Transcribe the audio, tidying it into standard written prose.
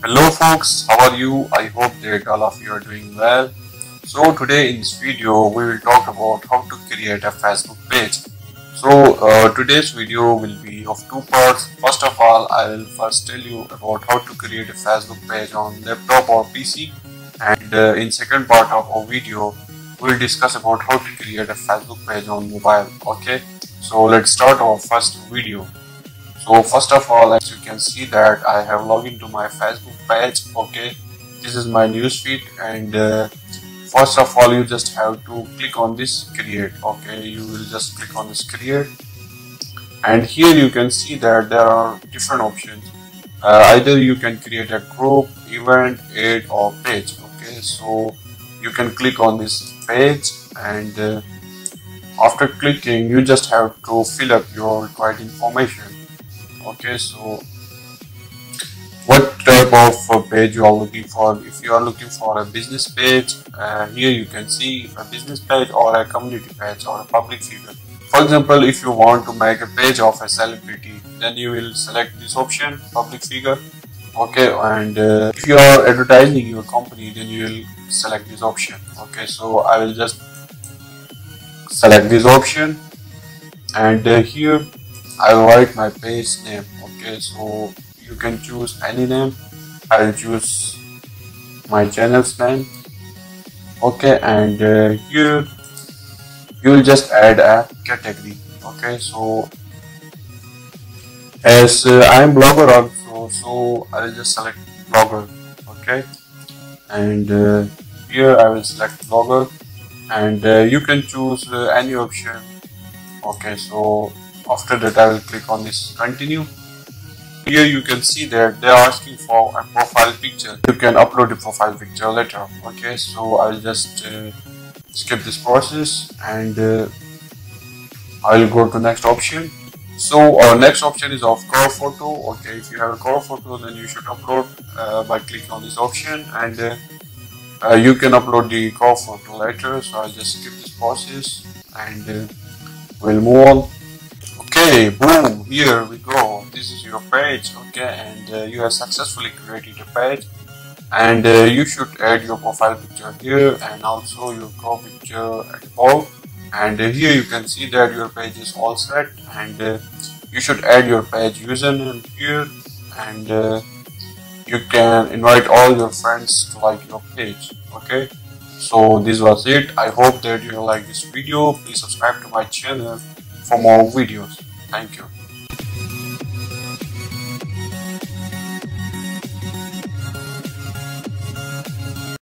Hello folks, how are you? I hope that all of you are doing well. So today in this video we will talk about how to create a Facebook page. So today's video will be of two parts. First of all, I will first tell you about how to create a Facebook page on laptop or PC, and in second part of our video we will discuss about how to create a Facebook page on mobile. Okay, so let's start our first video. So first of all, as you can see that I have logged into my Facebook page. Okay, this is my newsfeed, and first of all you just have to click on this create. Okay, you will just click on this create, and here you can see that there are different options. Either you can create a group, event, ad or page. Okay, so you can click on this page, and after clicking you just have to fill up your required information. Okay, so what type of page you are looking for? If you are looking for a business page, here you can see a business page or a community page or a public figure. For example, if you want to make a page of a celebrity, then you will select this option, public figure. Okay, and if you are advertising your company, then you will select this option. Okay, so I will just select this option, and here I will write my page name. Okay, so you can choose any name. I will choose my channel's name. Okay, and here you will just add a category. Okay, so as I am blogger also, so I will just select blogger. Okay, and here I will select blogger, and you can choose any option. Okay, so after that I will click on this continue. Here you can see that they are asking for a profile picture. You can upload the profile picture later. Okay, so I will just skip this process, and I will go to next option. So our next option is of cover photo. Okay, if you have a cover photo, then you should upload by clicking on this option, and you can upload the cover photo later. So I'll just skip this process, and we'll move on. Okay, boom, here we go. This is your page. Okay, and you have successfully created a page, and you should add your profile picture here and also your cover picture at above. And here you can see that your page is all set, and you should add your page username here, and you can invite all your friends to like your page. Okay, so this was it. I hope that you like this video. Please subscribe to my channel for more videos. Thank you.